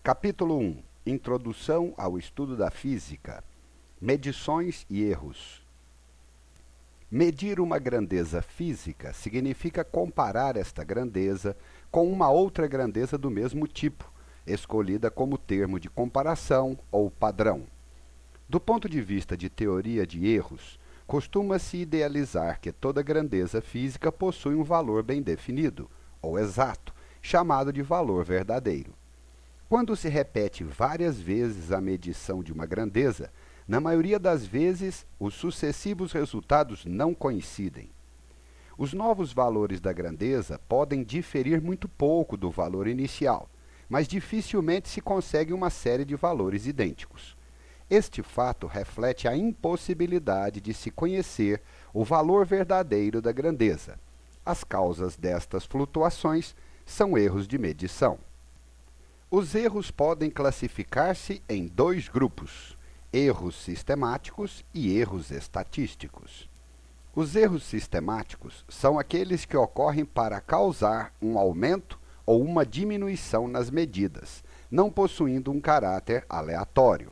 Capítulo 1. Introdução ao estudo da física. Medições e erros. Medir uma grandeza física significa comparar esta grandeza com uma outra grandeza do mesmo tipo, escolhida como termo de comparação ou padrão. Do ponto de vista de teoria de erros, costuma-se idealizar que toda grandeza física possui um valor bem definido, ou exato, chamado de valor verdadeiro. Quando se repete várias vezes a medição de uma grandeza, na maioria das vezes, os sucessivos resultados não coincidem. Os novos valores da grandeza podem diferir muito pouco do valor inicial, mas dificilmente se consegue uma série de valores idênticos. Este fato reflete a impossibilidade de se conhecer o valor verdadeiro da grandeza. As causas destas flutuações são erros de medição. Os erros podem classificar-se em dois grupos: erros sistemáticos e erros estatísticos. Os erros sistemáticos são aqueles que ocorrem para causar um aumento ou uma diminuição nas medidas, não possuindo um caráter aleatório.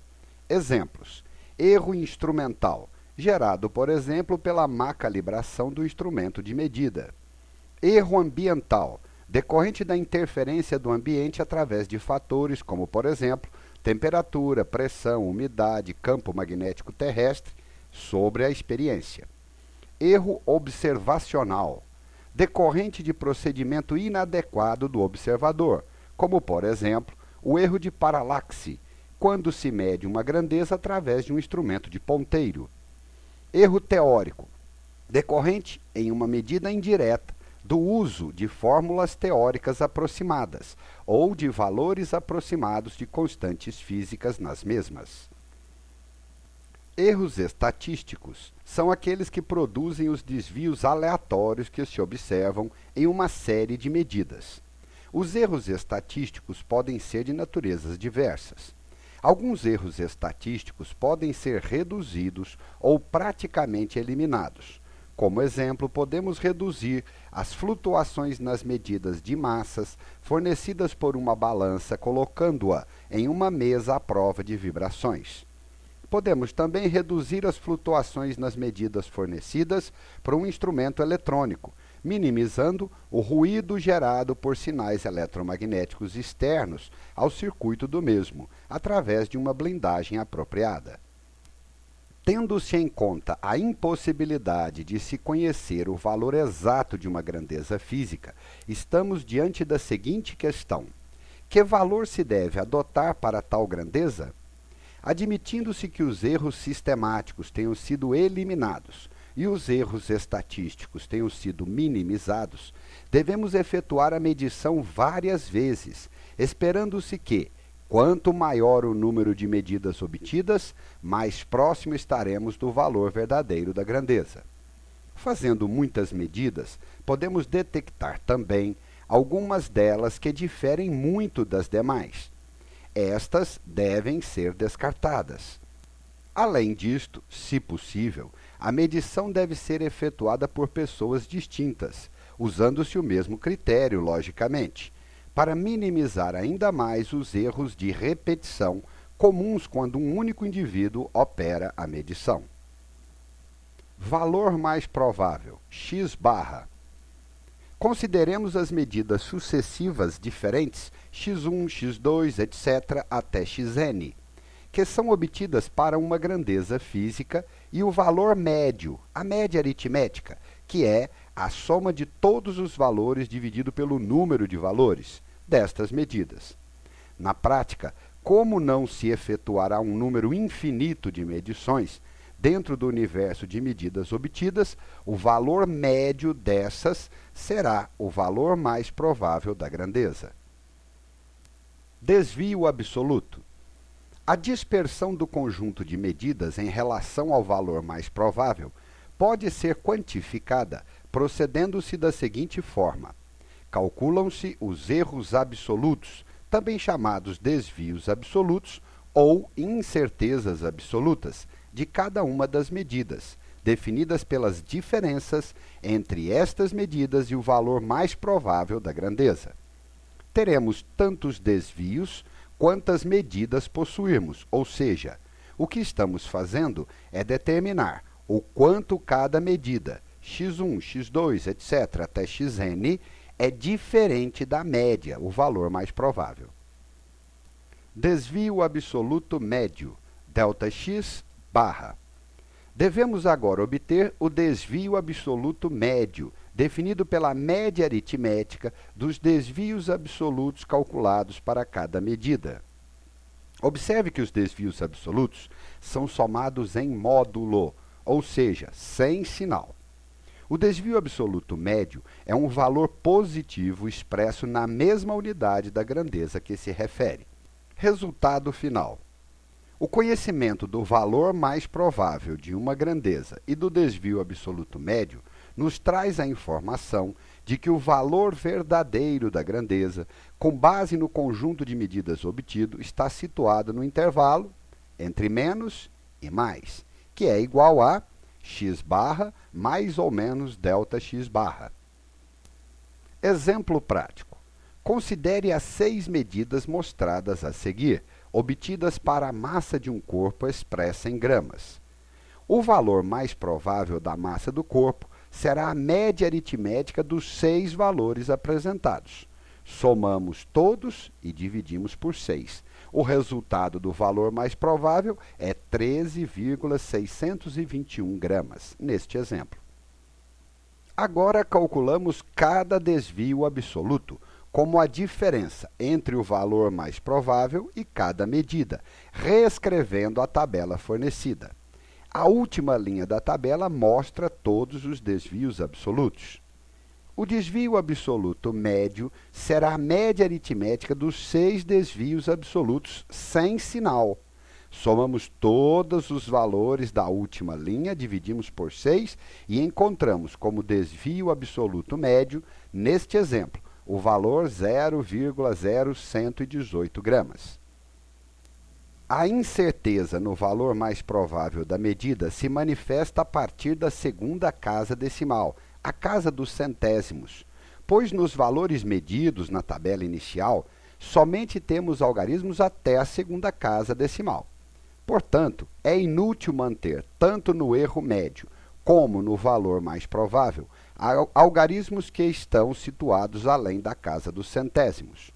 Exemplos: erro instrumental, gerado, por exemplo, pela má calibração do instrumento de medida. Erro ambiental, decorrente da interferência do ambiente através de fatores como, por exemplo, temperatura, pressão, umidade, campo magnético terrestre, sobre a experiência. Erro observacional, decorrente de procedimento inadequado do observador, como, por exemplo, o erro de paralaxe, quando se mede uma grandeza através de um instrumento de ponteiro. Erro teórico, decorrente, em uma medida indireta, do uso de fórmulas teóricas aproximadas ou de valores aproximados de constantes físicas nas mesmas. Erros estatísticos são aqueles que produzem os desvios aleatórios que se observam em uma série de medidas. Os erros estatísticos podem ser de naturezas diversas. Alguns erros estatísticos podem ser reduzidos ou praticamente eliminados. Como exemplo, podemos reduzir as flutuações nas medidas de massas fornecidas por uma balança colocando-a em uma mesa à prova de vibrações. Podemos também reduzir as flutuações nas medidas fornecidas por um instrumento eletrônico, minimizando o ruído gerado por sinais eletromagnéticos externos ao circuito do mesmo, através de uma blindagem apropriada. Tendo-se em conta a impossibilidade de se conhecer o valor exato de uma grandeza física, estamos diante da seguinte questão: que valor se deve adotar para tal grandeza? Admitindo-se que os erros sistemáticos tenham sido eliminados e os erros estatísticos tenham sido minimizados, devemos efetuar a medição várias vezes, esperando-se que, quanto maior o número de medidas obtidas, mais próximo estaremos do valor verdadeiro da grandeza. Fazendo muitas medidas, podemos detectar também algumas delas que diferem muito das demais. Estas devem ser descartadas. Além disto, se possível, a medição deve ser efetuada por pessoas distintas, usando-se o mesmo critério, logicamente, para minimizar ainda mais os erros de repetição comuns quando um único indivíduo opera a medição. Valor mais provável, x barra. Consideremos as medidas sucessivas diferentes, x1, x2, etc., até xn, que são obtidas para uma grandeza física, e o valor médio, a média aritmética, que é a soma de todos os valores dividido pelo número de valores destas medidas. Na prática, como não se efetuará um número infinito de medições dentro do universo de medidas obtidas, o valor médio dessas será o valor mais provável da grandeza. Desvio absoluto. A dispersão do conjunto de medidas em relação ao valor mais provável pode ser quantificada procedendo-se da seguinte forma: calculam-se os erros absolutos, também chamados desvios absolutos ou incertezas absolutas, de cada uma das medidas, definidas pelas diferenças entre estas medidas e o valor mais provável da grandeza. Teremos tantos desvios quantas medidas possuirmos, ou seja, o que estamos fazendo é determinar o quanto cada medida, x1, x2, etc., até xn, é diferente da média, o valor mais provável. Desvio absoluto médio, ΔX barra. Devemos agora obter o desvio absoluto médio, definido pela média aritmética dos desvios absolutos calculados para cada medida. Observe que os desvios absolutos são somados em módulo, ou seja, sem sinal. O desvio absoluto médio é um valor positivo expresso na mesma unidade da grandeza que se refere. Resultado final. O conhecimento do valor mais provável de uma grandeza e do desvio absoluto médio nos traz a informação de que o valor verdadeiro da grandeza, com base no conjunto de medidas obtido, está situado no intervalo entre menos e mais, que é igual a x barra mais ou menos ΔX barra. Exemplo prático. Considere as 6 medidas mostradas a seguir, obtidas para a massa de um corpo expressa em gramas. O valor mais provável da massa do corpo será a média aritmética dos 6 valores apresentados. Somamos todos e dividimos por 6. O resultado do valor mais provável é 13,621 gramas, neste exemplo. Agora calculamos cada desvio absoluto, como a diferença entre o valor mais provável e cada medida, reescrevendo a tabela fornecida. A última linha da tabela mostra todos os desvios absolutos. O desvio absoluto médio será a média aritmética dos 6 desvios absolutos sem sinal. Somamos todos os valores da última linha, dividimos por 6 e encontramos como desvio absoluto médio, neste exemplo, o valor 0,0118 gramas. A incerteza no valor mais provável da medida se manifesta a partir da segunda casa decimal, a casa dos centésimos, pois nos valores medidos na tabela inicial, somente temos algarismos até a segunda casa decimal. Portanto, é inútil manter, tanto no erro médio como no valor mais provável, algarismos que estão situados além da casa dos centésimos.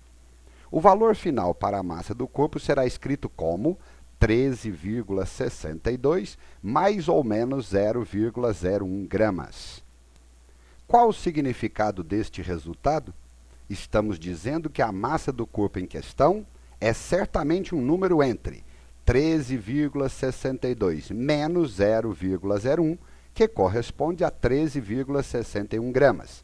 O valor final para a massa do corpo será escrito como 13,62 mais ou menos 0,01 gramas. Qual o significado deste resultado? Estamos dizendo que a massa do corpo em questão é certamente um número entre 13,62 menos 0,01, que corresponde a 13,61 gramas,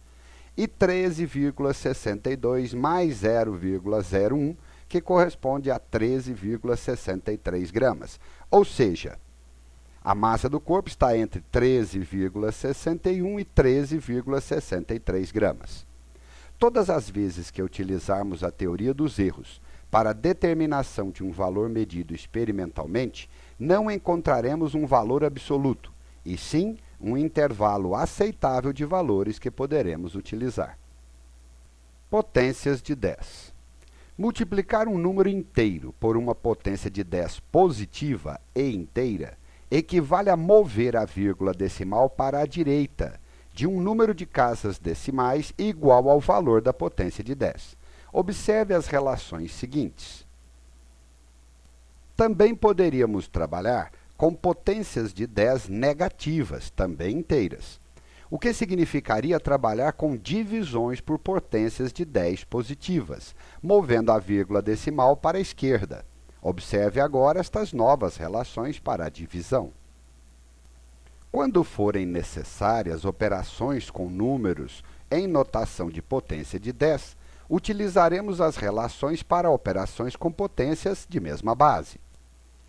e 13,62 mais 0,01, que corresponde a 13,63 gramas. Ou seja, a massa do corpo está entre 13,61 e 13,63 gramas. Todas as vezes que utilizarmos a teoria dos erros para a determinação de um valor medido experimentalmente, não encontraremos um valor absoluto, e sim um intervalo aceitável de valores que poderemos utilizar. Potências de 10. Multiplicar um número inteiro por uma potência de 10 positiva e inteira equivale a mover a vírgula decimal para a direita de um número de casas decimais igual ao valor da potência de 10. Observe as relações seguintes. Também poderíamos trabalhar com potências de 10 negativas, também inteiras, o que significaria trabalhar com divisões por potências de 10 positivas, movendo a vírgula decimal para a esquerda. Observe agora estas novas relações para a divisão. Quando forem necessárias operações com números em notação de potência de 10, utilizaremos as relações para operações com potências de mesma base.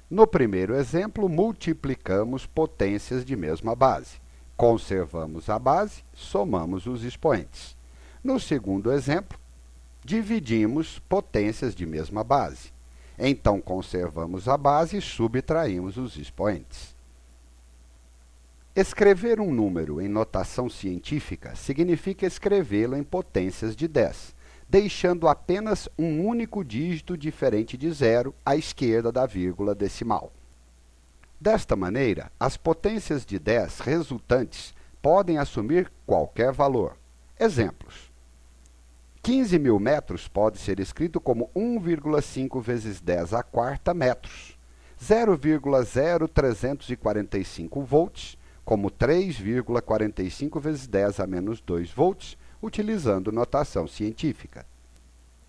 No primeiro exemplo, multiplicamos potências de mesma base. Conservamos a base, somamos os expoentes. No segundo exemplo, dividimos potências de mesma base. Então, conservamos a base e subtraímos os expoentes. Escrever um número em notação científica significa escrevê-lo em potências de 10, deixando apenas um único dígito diferente de zero à esquerda da vírgula decimal. Desta maneira, as potências de 10 resultantes podem assumir qualquer valor. Exemplos. 15.000 metros pode ser escrito como 1,5 vezes 10 à quarta metros. 0,0345 volts como 3,45 vezes 10 a menos 2 volts, utilizando notação científica.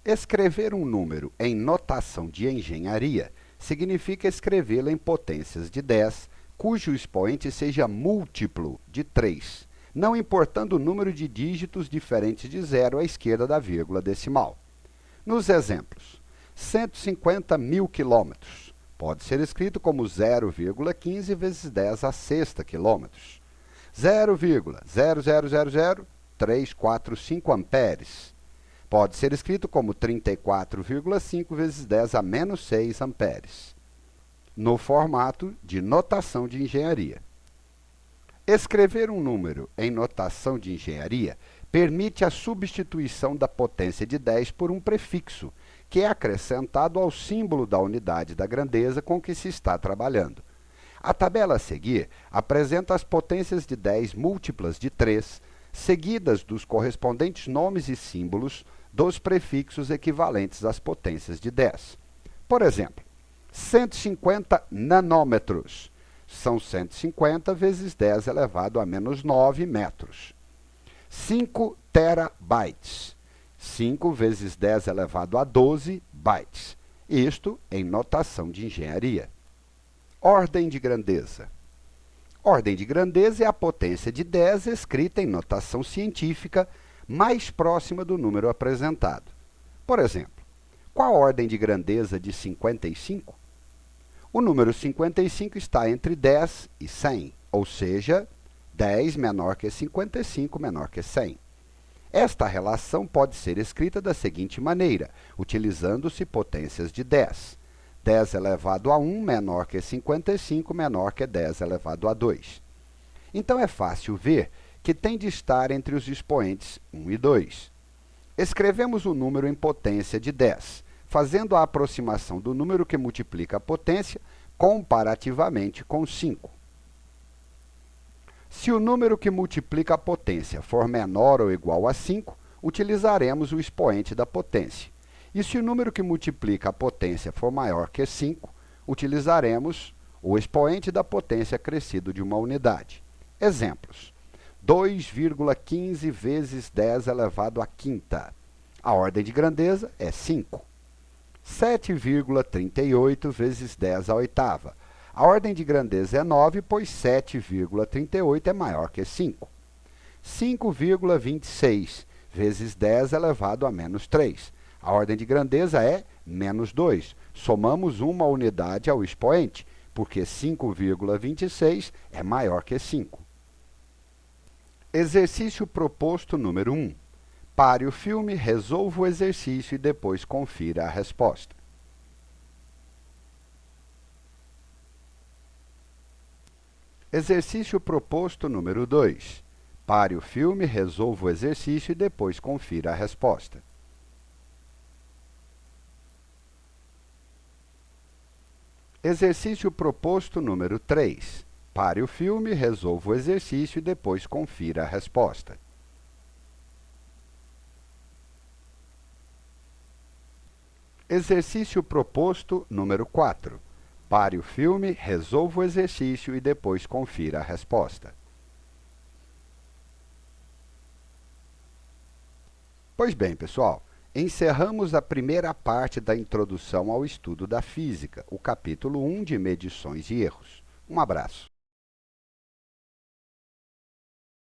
Escrever um número em notação de engenharia significa escrevê-lo em potências de 10, cujo expoente seja múltiplo de 3, não importando o número de dígitos diferentes de zero à esquerda da vírgula decimal. Nos exemplos, 150.000 quilômetros pode ser escrito como 0,15 vezes 10 à sexta quilômetros. 0,0000345 amperes pode ser escrito como 34,5 vezes 10 a menos 6 amperes, no formato de notação de engenharia. Escrever um número em notação de engenharia permite a substituição da potência de 10 por um prefixo, que é acrescentado ao símbolo da unidade da grandeza com que se está trabalhando. A tabela a seguir apresenta as potências de 10 múltiplas de 3, seguidas dos correspondentes nomes e símbolos dos prefixos equivalentes às potências de 10. Por exemplo, 150 nanômetros são 150 vezes 10 elevado a menos 9 metros. 5 terabytes, 5 vezes 10 elevado a 12 bytes. Isto em notação de engenharia. Ordem de grandeza. Ordem de grandeza é a potência de 10 escrita em notação científica mais próxima do número apresentado. Por exemplo, qual a ordem de grandeza de 55? O número 55 está entre 10 e 100, ou seja, 10 menor que 55 menor que 100. Esta relação pode ser escrita da seguinte maneira, utilizando-se potências de 10. 10 elevado a 1 menor que 55 menor que 10 elevado a 2. Então é fácil ver que tem de estar entre os expoentes 1 e 2. Escrevemos o número em potência de 10, fazendo a aproximação do número que multiplica a potência comparativamente com 5. Se o número que multiplica a potência for menor ou igual a 5, utilizaremos o expoente da potência. E se o número que multiplica a potência for maior que 5, utilizaremos o expoente da potência acrescido de uma unidade. Exemplos. 2,15 vezes 10 elevado à quinta. A ordem de grandeza é 5. 7,38 vezes 10 à oitava. A ordem de grandeza é 9, pois 7,38 é maior que 5. 5,26 vezes 10 elevado a menos 3. A ordem de grandeza é menos 2. Somamos uma unidade ao expoente, porque 5,26 é maior que 5. Exercício proposto número 1. Pare o filme, resolva o exercício e depois confira a resposta. Exercício proposto número 2. Pare o filme, resolva o exercício e depois confira a resposta. Exercício proposto número 3. Pare o filme, resolva o exercício e depois confira a resposta. Exercício proposto número 4. Pare o filme, resolva o exercício e depois confira a resposta. Pois bem, pessoal, encerramos a primeira parte da introdução ao estudo da física, o capítulo 1 de medições e erros. Um abraço.